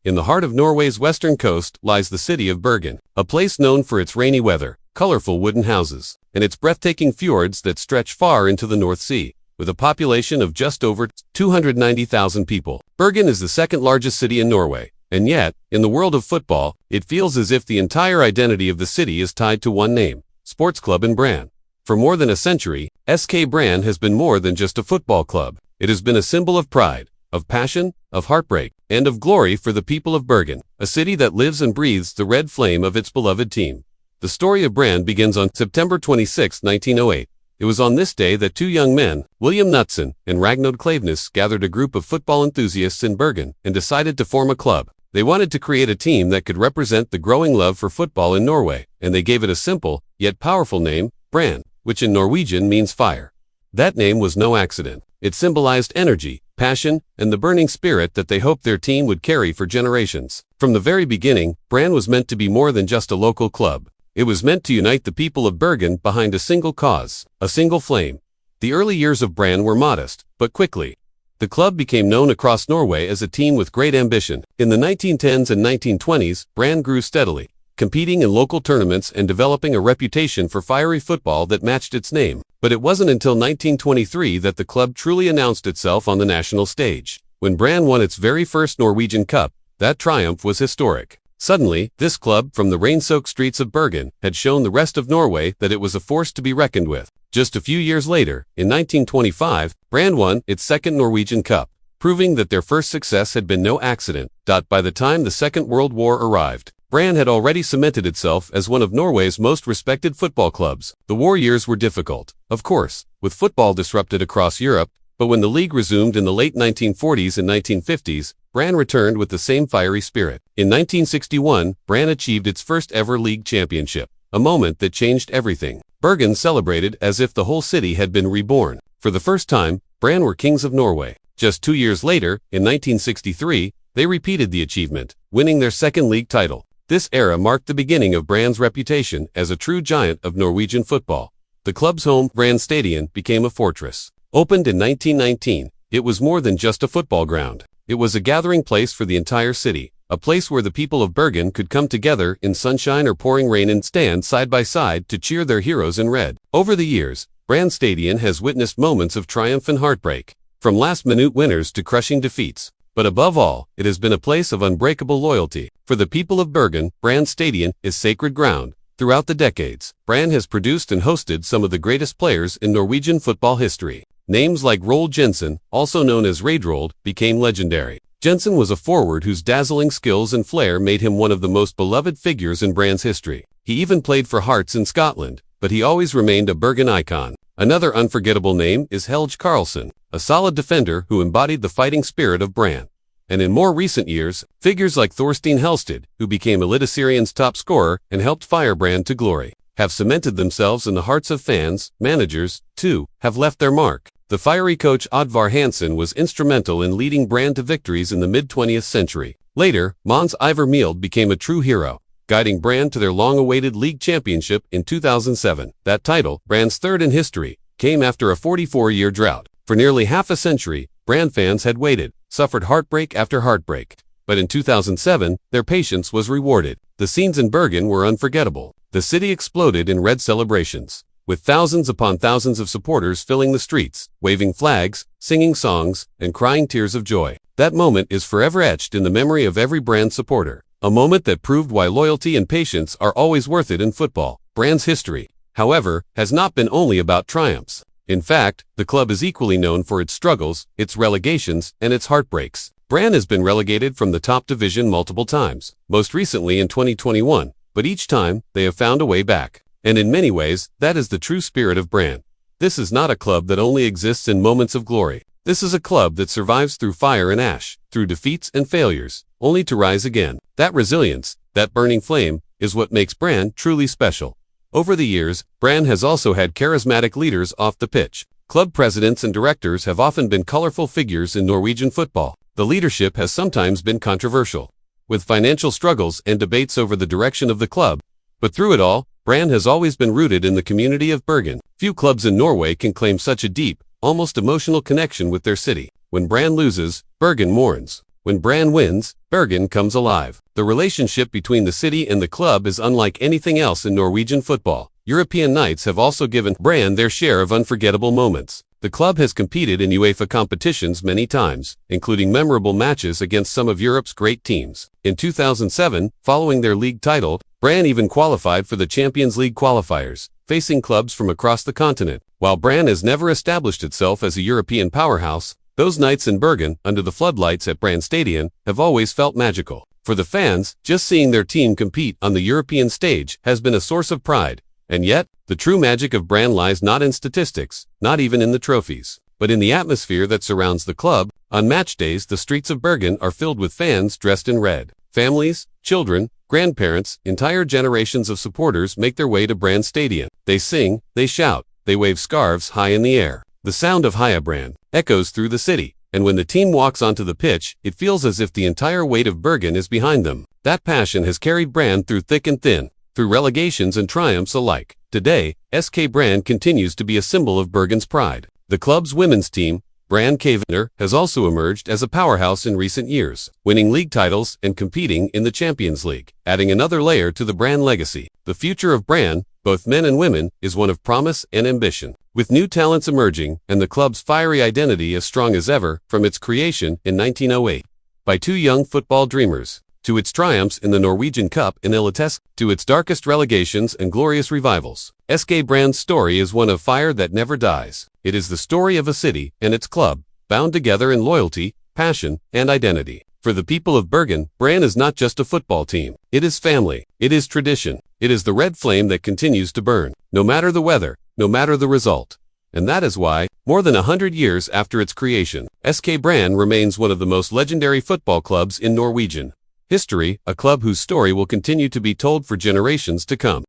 In the heart of Norway's western coast lies the city of Bergen, a place known for its rainy weather, colorful wooden houses, and its breathtaking fjords that stretch far into the North Sea. With a population of just over 290,000 people, Bergen is the second largest city in Norway. And yet, in the world of football, it feels as if the entire identity of the city is tied to one name, Sports Club in Brann. For more than a century, SK Brann has been more than just a football club. It has been a symbol of pride, of passion, of heartbreak, and of glory for the people of Bergen, a city that lives and breathes the red flame of its beloved team. The story of Brann begins on September 26, 1908. It was on this day that two young men, William Knutsen and Ragnvald Klaveness, gathered a group of football enthusiasts in Bergen and decided to form a club. They wanted to create a team that could represent the growing love for football in Norway, and they gave it a simple, yet powerful name, Brann, which in Norwegian means fire. That name was no accident. It symbolized energy, passion, and the burning spirit that they hoped their team would carry for generations. From the very beginning, Brann was meant to be more than just a local club. It was meant to unite the people of Bergen behind a single cause, a single flame. The early years of Brann were modest, but quickly, the club became known across Norway as a team with great ambition. In the 1910s and 1920s, Brann grew steadily, competing in local tournaments and developing a reputation for fiery football that matched its name. But it wasn't until 1923 that the club truly announced itself on the national stage. When Brann won its very first Norwegian Cup, that triumph was historic. Suddenly, this club from the rain-soaked streets of Bergen had shown the rest of Norway that it was a force to be reckoned with. Just a few years later, in 1925, Brann won its second Norwegian Cup, proving that their first success had been no accident. By the time the Second World War arrived, Brann had already cemented itself as one of Norway's most respected football clubs. The war years were difficult, of course, with football disrupted across Europe, but when the league resumed in the late 1940s and 1950s, Brann returned with the same fiery spirit. In 1961, Brann achieved its first ever league championship, a moment that changed everything. Bergen celebrated as if the whole city had been reborn. For the first time, Brann were kings of Norway. Just 2 years later, in 1963, they repeated the achievement, winning their second league title. This era marked the beginning of Brann's reputation as a true giant of Norwegian football. The club's home, Brann Stadion, became a fortress. Opened in 1919, it was more than just a football ground. It was a gathering place for the entire city, a place where the people of Bergen could come together in sunshine or pouring rain and stand side by side to cheer their heroes in red. Over the years, Brann Stadion has witnessed moments of triumph and heartbreak, from last-minute winners to crushing defeats. But above all, it has been a place of unbreakable loyalty. For the people of Bergen, Brann Stadion is sacred ground. Throughout the decades, Brann has produced and hosted some of the greatest players in Norwegian football history. Names like Roald Jensen, also known as Ragnvald, became legendary. Jensen was a forward whose dazzling skills and flair made him one of the most beloved figures in Brann's history. He even played for Hearts in Scotland, but he always remained a Bergen icon. Another unforgettable name is Helge Karlsson, a solid defender who embodied the fighting spirit of Brann. And in more recent years, figures like Thorstein Helstad, who became Eliteserien's top scorer and helped fire Brann to glory, have cemented themselves in the hearts of fans. Managers, too, have left their mark. The fiery coach Oddvar Hansen was instrumental in leading Brann to victories in the mid-20th century. Later, Mons Ivar Mjelde became a true hero, guiding Brann to their long-awaited league championship in 2007. That title, Brann's third in history, came after a 44-year drought. For nearly half a century, Brann fans had waited, suffered heartbreak after heartbreak. But in 2007, their patience was rewarded. The scenes in Bergen were unforgettable. The city exploded in red celebrations, with thousands upon thousands of supporters filling the streets, waving flags, singing songs, and crying tears of joy. That moment is forever etched in the memory of every Brann supporter, a moment that proved why loyalty and patience are always worth it in football. Brann's history, however, has not been only about triumphs. In fact, the club is equally known for its struggles, its relegations, and its heartbreaks. Brann has been relegated from the top division multiple times, most recently in 2021, but each time, they have found a way back. And in many ways, that is the true spirit of Brann. This is not a club that only exists in moments of glory. This is a club that survives through fire and ash, through defeats and failures, only to rise again. That resilience, that burning flame, is what makes Brann truly special. Over the years, Brann has also had charismatic leaders off the pitch. Club presidents and directors have often been colorful figures in Norwegian football. The leadership has sometimes been controversial, with financial struggles and debates over the direction of the club. But through it all, Brann has always been rooted in the community of Bergen. Few clubs in Norway can claim such a deep, almost emotional connection with their city. When Brann loses, Bergen mourns. When Brann wins, Bergen comes alive. The relationship between the city and the club is unlike anything else in Norwegian football. European nights have also given Brann their share of unforgettable moments. The club has competed in UEFA competitions many times, including memorable matches against some of Europe's great teams. In 2007, following their league title, Brann even qualified for the Champions League qualifiers, facing clubs from across the continent. While Brann has never established itself as a European powerhouse, those nights in Bergen, under the floodlights at Brann Stadion, have always felt magical. For the fans, just seeing their team compete on the European stage has been a source of pride. And yet, the true magic of Brann lies not in statistics, not even in the trophies, but in the atmosphere that surrounds the club. On match days, the streets of Bergen are filled with fans dressed in red. Families, children, grandparents, entire generations of supporters make their way to Brann Stadion. They sing, they shout, they wave scarves high in the air. The sound of Heia Brann echoes through the city, and when the team walks onto the pitch, it feels as if the entire weight of Bergen is behind them. That passion has carried Brann through thick and thin, through relegations and triumphs alike. Today, SK Brann continues to be a symbol of Bergen's pride. The club's women's team, Brann Klaveness, has also emerged as a powerhouse in recent years, winning league titles and competing in the Champions League, adding another layer to the Brann legacy. The future of Brann, both men and women, is one of promise and ambition, with new talents emerging and the club's fiery identity as strong as ever. From its creation in 1908 by two young football dreamers, to its triumphs in the Norwegian Cup in Eliteserien, to its darkest relegations and glorious revivals, SK Brann's story is one of fire that never dies. It is the story of a city and its club, bound together in loyalty, passion, and identity. For the people of Bergen, Brann is not just a football team. It is family. It is tradition. It is the red flame that continues to burn, no matter the weather, no matter the result. And that is why, more than 100 years after its creation, SK Brann remains one of the most legendary football clubs in Norwegian history, a club whose story will continue to be told for generations to come.